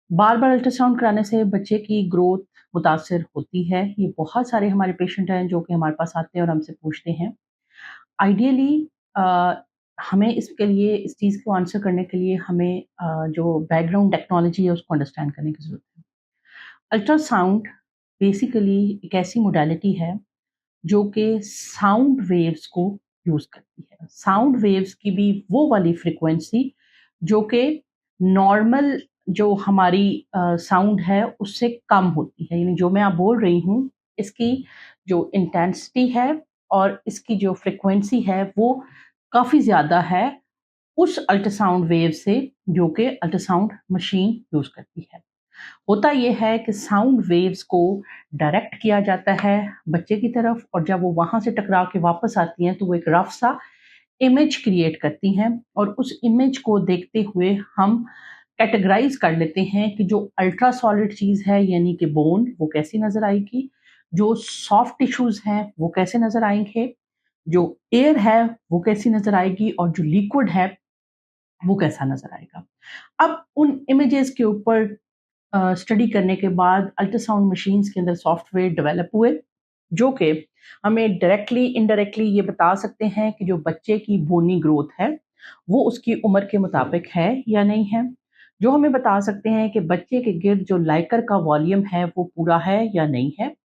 बार बार ultrasound कराने से बच्चे की ग्रोथ मुतासर होती है। ये बहुत सारे हमारे पेशेंट हैं जो कि हमारे पास आते हैं और हमसे पूछते हैं। आइडियली हमें इसके लिए इस चीज़ को आंसर करने के लिए हमें जो बैकग्राउंड टेक्नोलॉजी है उसको अंडरस्टैंड करने की ज़रूरत है। अल्ट्रासाउंड बेसिकली एक ऐसी मोडालिटी है जो कि साउंड वेव्स को यूज़ करती है। साउंड वेव्स की भी वो वाली फ्रीक्वेंसी जो कि नॉर्मल जो हमारी साउंड है उससे कम होती है। यानी जो मैं अब बोल रही हूँ, इसकी जो इंटेंसिटी है और इसकी जो फ्रीक्वेंसी है वो काफ़ी ज़्यादा है उस अल्ट्रासाउंड वेव से जो कि अल्ट्रासाउंड मशीन यूज़ करती है। होता ये है कि साउंड वेव्स को डायरेक्ट किया जाता है बच्चे की तरफ, और जब वो वहाँ से टकरा के वापस आती हैं तो वो एक रफ सा इमेज क्रिएट करती हैं, और उस इमेज को देखते हुए हम कैटेगराइज कर लेते हैं कि जो अल्ट्रा सॉलिड चीज़ है यानी कि बोन वो कैसी नज़र आएगी, जो सॉफ्ट टिश्यूज़ हैं वो कैसे नज़र आएँगे, जो एयर है वो कैसी नज़र आएगी, और जो लिक्विड है वो कैसा नज़र आएगा। अब उन इमेजेस के ऊपर स्टडी करने के बाद अल्ट्रासाउंड मशीन्स के अंदर सॉफ्टवेयर डेवलप हुए जो कि हमें डायरेक्टली इनडायरेक्टली ये बता सकते हैं कि जो बच्चे की बोनी ग्रोथ है वो उसकी उम्र के मुताबिक है या नहीं है। जो हमें बता सकते हैं कि बच्चे के गिर्द जो लाइकर का वॉल्यूम है वो पूरा है या नहीं है।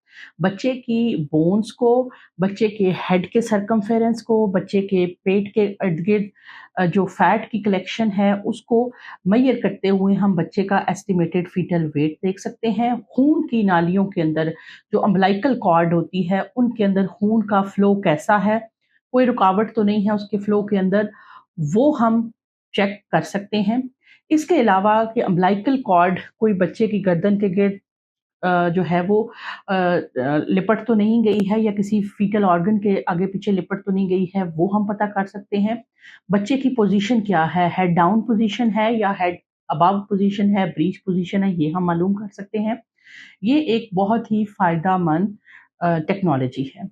बच्चे की बोन्स को, बच्चे के हेड के सरकमफेरेंस को, बच्चे के पेट के इर्द गिर्द जो फैट की कलेक्शन है उसको मेजर करते हुए हम बच्चे का एस्टिमेटेड फीटल वेट देख सकते हैं। खून की नालियों के अंदर जो अम्बिलिकल कॉर्ड होती है उनके अंदर खून का फ्लो कैसा है, कोई रुकावट तो नहीं है उसके फ्लो के अंदर, वो हम चेक कर सकते हैं। इसके अलावा कि अम्बिलिकल कॉर्ड कोई बच्चे की गर्दन के गिर्द जो है वो लिपट तो नहीं गई है या किसी फीटल ऑर्गन के आगे पीछे लिपट तो नहीं गई है, वो हम पता कर सकते हैं। बच्चे की पोजीशन क्या है, हेड डाउन पोजीशन है या हेड अबव पोजीशन है, ब्रीच पोजीशन है, ये हम मालूम कर सकते हैं। ये एक बहुत ही फ़ायदेमंद टेक्नोलॉजी है।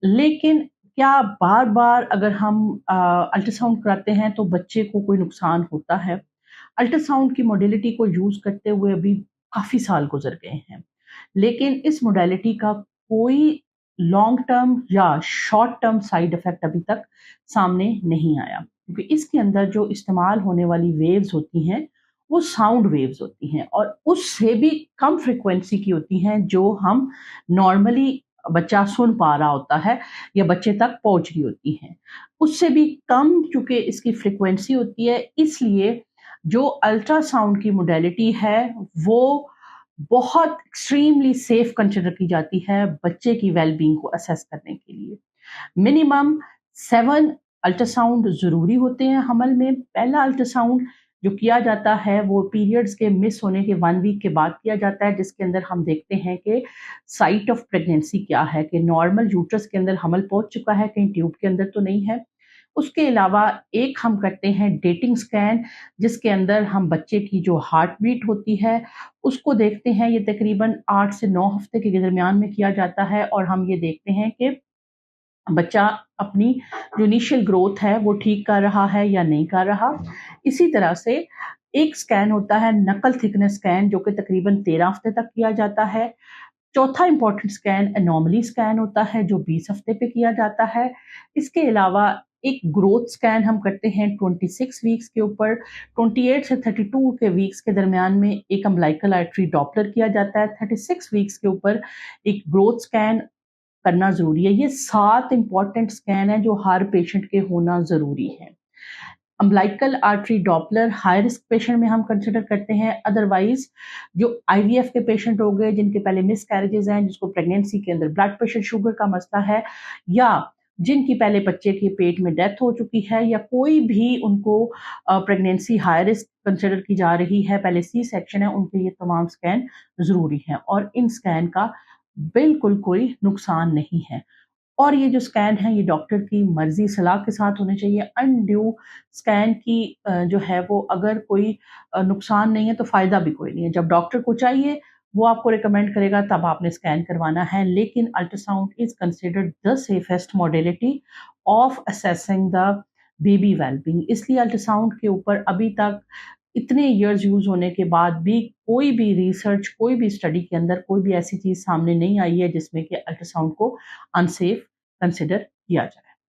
लेकिन क्या बार-बार अगर हम अल्ट्रासाउंड कराते हैं तो बच्चे को कोई नुकसान होता है? अल्ट्रासाउंड की मॉडलिटी को यूज़ करते हुए अभी काफ़ी साल गुज़र गए हैं। लेकिन इस मॉडलिटी का कोई लॉन्ग टर्म या शॉर्ट टर्म साइड इफ़ेक्ट अभी तक सामने नहीं आया। क्योंकि इसके अंदर जो इस्तेमाल होने वाली वेव्स होती हैं, वो साउंड वेव्स होती हैं और उससे भी कम फ्रीक्वेंसी की होती हैं जो हम नॉर्मली बच्चा सुन पा रहा होता है या बच्चे तक पहुँच रही होती हैं। उससे भी कम चूँकि इसकी फ्रीक्वेंसी होती है, इसलिए जो अल्ट्रासाउंड की मॉडलिटी है वो बहुत एक्सट्रीमली सेफ कंसिडर की जाती है बच्चे की वेलबींग को असेस करने के लिए। मिनिमम 7 अल्ट्रासाउंड ज़रूरी होते हैं हमल में। पहला अल्ट्रासाउंड जो किया जाता है वो पीरियड्स के मिस होने के 1 वीक के बाद किया जाता है, जिसके अंदर हम देखते हैं कि साइट ऑफ प्रेगनेंसी क्या है, कि नॉर्मल यूट्रस के अंदर हमल पहुंच चुका है, कहीं ट्यूब के अंदर तो नहीं है। उसके अलावा एक हम करते हैं डेटिंग स्कैन, जिसके अंदर हम बच्चे की जो हार्ट बीट होती है उसको देखते हैं। ये तकरीबन 8 से 9 हफ्ते के दरमियान में किया जाता है और हम ये देखते हैं कि बच्चा अपनी जो इनिशियल ग्रोथ है वो ठीक कर रहा है या नहीं कर रहा। इसी तरह से एक स्कैन होता है नकल थिकनेस स्कैन जो कि तकरीबन 13 हफ्ते तक किया जाता है। चौथा इम्पोर्टेंट स्कैन एनोमली स्कैन होता है जो 20 हफ्ते पे किया जाता है। इसके अलावा एक ग्रोथ स्कैन हम करते हैं 26 वीक्स के ऊपर। 28 से 32 के वीक्स के दरमियान में एक अम्बिलिकल आर्टरी डॉपलर किया जाता है। 36 वीक्स के ऊपर एक ग्रोथ स्कैन करना ज़रूरी है। ये 7 इम्पोर्टेंट स्कैन हैं जो हर पेशेंट के होना ज़रूरी है। Umbilical artery Doppler high risk patient में हम कंसिडर करते हैं। अदरवाइज जो आईवीएफ के पेशेंट हो गए जिनके पहले मिसकैरेजेस हैं, जिसको प्रेगनेंसी के अंदर ब्लड प्रेशर शुगर का मसला है, या जिनकी पहले बच्चे के पेट में डेथ हो चुकी है, या कोई भी उनको प्रेगनेंसी हाई रिस्क कंसिडर की जा रही है, पहले सी सेक्शन है, उनके ये तमाम स्कैन ज़रूरी हैं और इन स्कैन का बिल्कुल कोई नुकसान नहीं है। और ये जो स्कैन है ये डॉक्टर की मर्ज़ी सलाह के साथ होने चाहिए। अनड्यू स्कैन की जो है वो अगर कोई नुकसान नहीं है तो फ़ायदा भी कोई नहीं है। जब डॉक्टर को चाहिए वो आपको रिकमेंड करेगा तब आपने स्कैन करवाना है। लेकिन ultrasound is considered the safest modality of assessing the baby wellbeing. इसलिए अल्ट्रासाउंड के ऊपर अभी तक इतने इयर्स यूज़ होने के बाद भी कोई भी रिसर्च, कोई भी स्टडी के अंदर कोई भी ऐसी चीज़ सामने नहीं आई है जिसमें कि अल्ट्रासाउंड को अनसेफ कंसिडर किया जाए।